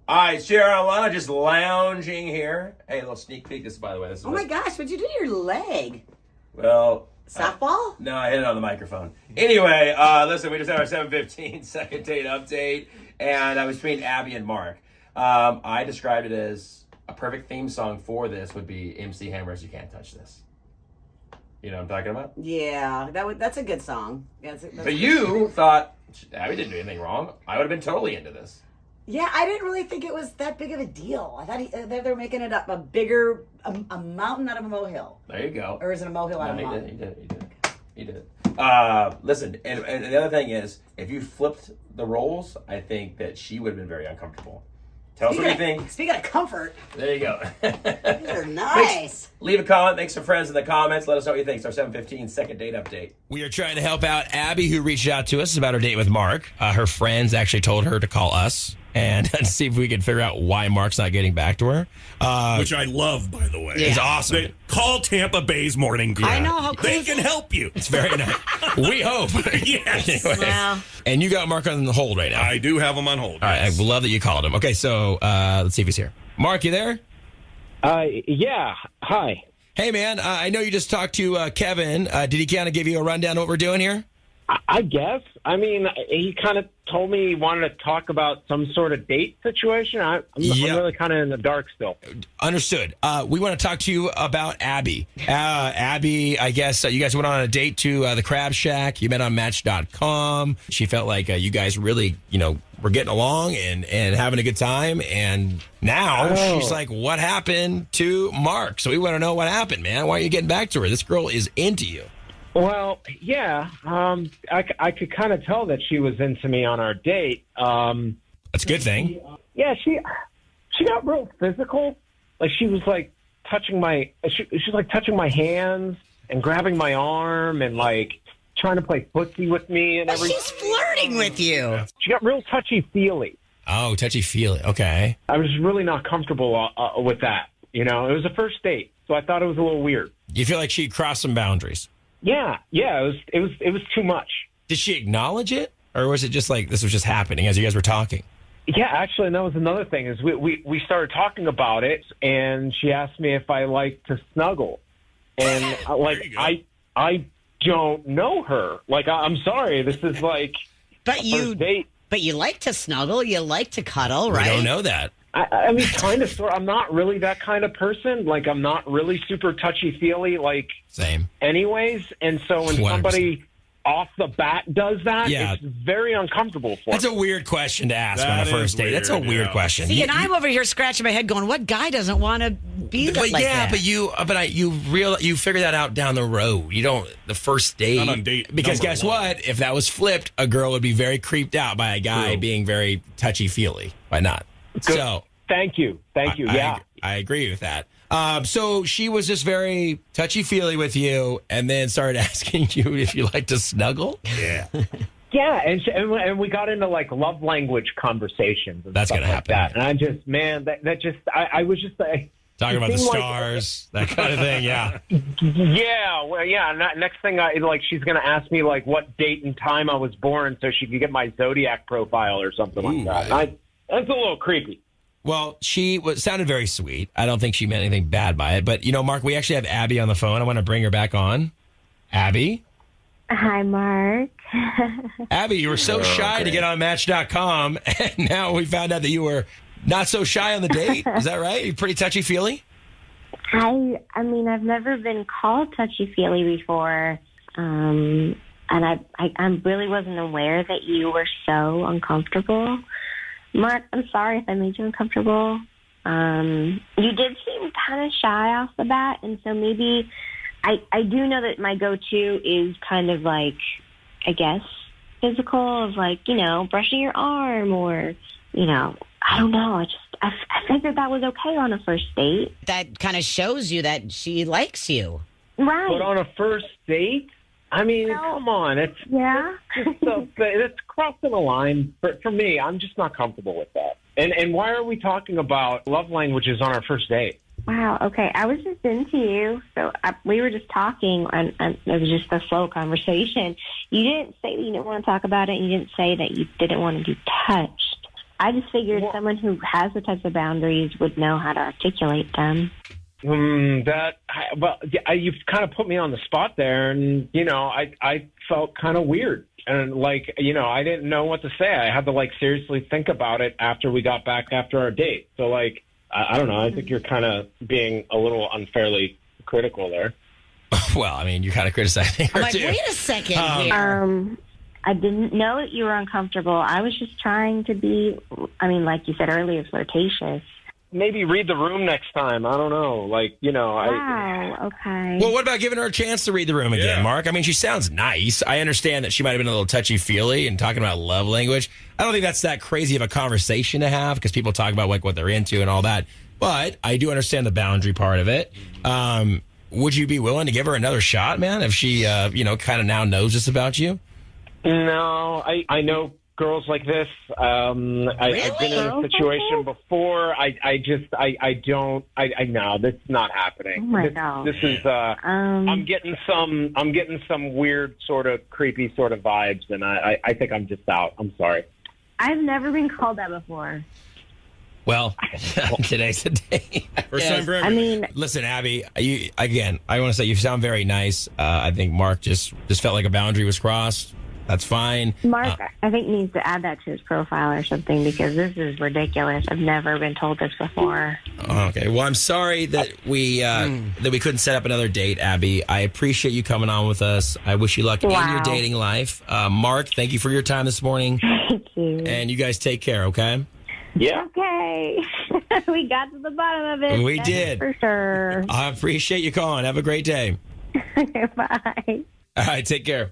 All right, Cheryl, Alana just lounging here. Hey, a little sneak peek. This, by the way, this is. Oh my gosh, what'd you do to your leg? Well. Softball? No, I hit it on the microphone. Anyway, listen, we just had our 7:15 second date update, and I was between Abby and Mark. I described it as a perfect theme song for this would be MC Hammer's "You Can't Touch This." You know what I'm talking about? Yeah, that's a good song. But you thought Abby didn't do anything wrong. I would have been totally into this. Yeah, I didn't really think it was that big of a deal. I thought they were making it up a bigger a mountain out of a molehill. There you go. Or is it a molehill out of a mountain? He did. Listen, and the other thing is, if you flipped the roles, I think that she would have been very uncomfortable. Tell us what you think. Speaking of comfort. There you go. These are nice. Leave a comment. Make some friends in the comments. Let us know what you think. It's our 7:15 second date update. We are trying to help out Abby, who reached out to us about her date with Mark. Her friends actually told her to call us and see if we could figure out why Mark's not getting back to her. Which I love, by the way. It's awesome. Call Tampa Bay's morning crew. I know how cool they can help you. It's very nice. We hope. Yes. Anyway. Wow. And you got Mark on the hold right now. I do have him on hold. All right. I love that you called him. Okay, so let's see if he's here. Mark, you there? Yeah. Hi. Hey, man. I know you just talked to Kevin. Did he kind of give you a rundown of what we're doing here? I guess. I mean, he kind of told me he wanted to talk about some sort of date situation. I'm really kind of in the dark still. Understood. We want to talk to you about Abby. Abby, I guess you guys went on a date to the Crab Shack. You met on Match.com. She felt like you guys really, were getting along and having a good time. And now she's like, what happened to Mark? So we want to know what happened, man. Why are you getting back to her? This girl is into you. Well, yeah, I could kind of tell that she was into me on our date. That's a good thing. Yeah, she got real physical. Like she was like touching she's like touching my hands and grabbing my arm and like trying to play footsie with me and everything. She's flirting with you. She got real touchy-feely. Oh, touchy-feely. Okay. I was really not comfortable with that. It was a first date, so I thought it was a little weird. You feel like she crossed some boundaries? Yeah, it was too much. Did she acknowledge it, or was it just like this was just happening as you guys were talking? Yeah, actually, and that was another thing is we started talking about it, and she asked me if I like to snuggle, and I don't know her. Like I'm sorry, this is like first date. But you like to snuggle, you like to cuddle, right? I don't know that. I mean, kind of, sort. I'm not really that kind of person. Like, I'm not really super touchy-feely, like, same. Anyways, and so when 100%. Somebody off the bat does that, it's very uncomfortable for me. That's a weird question to ask on a first date. That's a weird question. See, and I'm over here scratching my head going, what guy doesn't want to be like that? But you figure that out down the road. You don't, the first date. Not on date because number guess one. what? If that was flipped, a girl would be very creeped out by a guy being very touchy-feely. Why not? Good. So, Thank you. Yeah. I agree with that. So she was just very touchy-feely with you and then started asking you if you like to snuggle? Yeah. Yeah, and we got into, like, love language conversations. And That's going to happen. That. And I just, man, I was just... Talking about the stars, that kind of thing, yeah. Yeah, well, yeah. Next thing, she's going to ask me, like, what date and time I was born so she could get my Zodiac profile or something like that. That's a little creepy. Well, she sounded very sweet. I don't think she meant anything bad by it. But, Mark, we actually have Abby on the phone. I want to bring her back on. Abby? Hi, Mark. Abby, you were so shy to get on Match.com, and now we found out that you were not so shy on the date. Is that right? You're pretty touchy-feely? I mean, I've never been called touchy-feely before, and I really wasn't aware that you were so uncomfortable. Mark, I'm sorry if I made you uncomfortable. You did seem kind of shy off the bat, and so maybe I do know that my go-to is kind of like, I guess, physical, of like, brushing your arm or, I don't know. I figured that was okay on a first date. That kind of shows you that she likes you. Right. But on a first date? I mean, come on. It's crossing a line. For me, I'm just not comfortable with that. And why are we talking about love languages on our first date? Wow. Okay. I was just into you. So we were just talking, and it was just a slow conversation. You didn't say that you didn't want to talk about it. And you didn't say that you didn't want to be touched. I just figured someone who has the types of boundaries would know how to articulate them. You've kind of put me on the spot there, and I felt kind of weird, and I didn't know what to say. I had to seriously think about it after we got back after our date. So I don't know. I think you're kind of being a little unfairly critical there. Well, I mean, you're kind of criticizing her I'm like, too. wait a second here. I didn't know that you were uncomfortable. I was just trying to be, like you said earlier, flirtatious. Maybe read the room next time. I don't know. Wow, okay. Well, what about giving her a chance to read the room again, Yeah. Mark? I mean, she sounds nice. I understand that she might have been a little touchy-feely and talking about love language. I don't think that's that crazy of a conversation to have because people talk about what they're into and all that. But I do understand the boundary part of it. Would you be willing to give her another shot, man, if she, kind of now knows this about you? No, I know girls like this. I've been in a Girls situation like this? before. No, that's not happening. Oh my God. This is. I'm getting some weird sort of creepy sort of vibes, and I think I'm just out. I'm sorry. I've never been called that before. Well, today's the day. First time for I everything. mean, Listen, Abby, I want to say you sound very nice. I think Mark just felt like a boundary was crossed. That's fine. Mark, I think needs to add that to his profile or something because this is ridiculous. I've never been told this before. Okay. Well, I'm sorry that we couldn't set up another date, Abby. I appreciate you coming on with us. I wish you luck in your Wow. dating life. Mark, thank you for your time this morning. Thank you. And you guys take care, okay? Yeah. Okay. We got to the bottom of it. We That's did. For sure. I appreciate you calling. Have a great day. Bye. All right. Take care.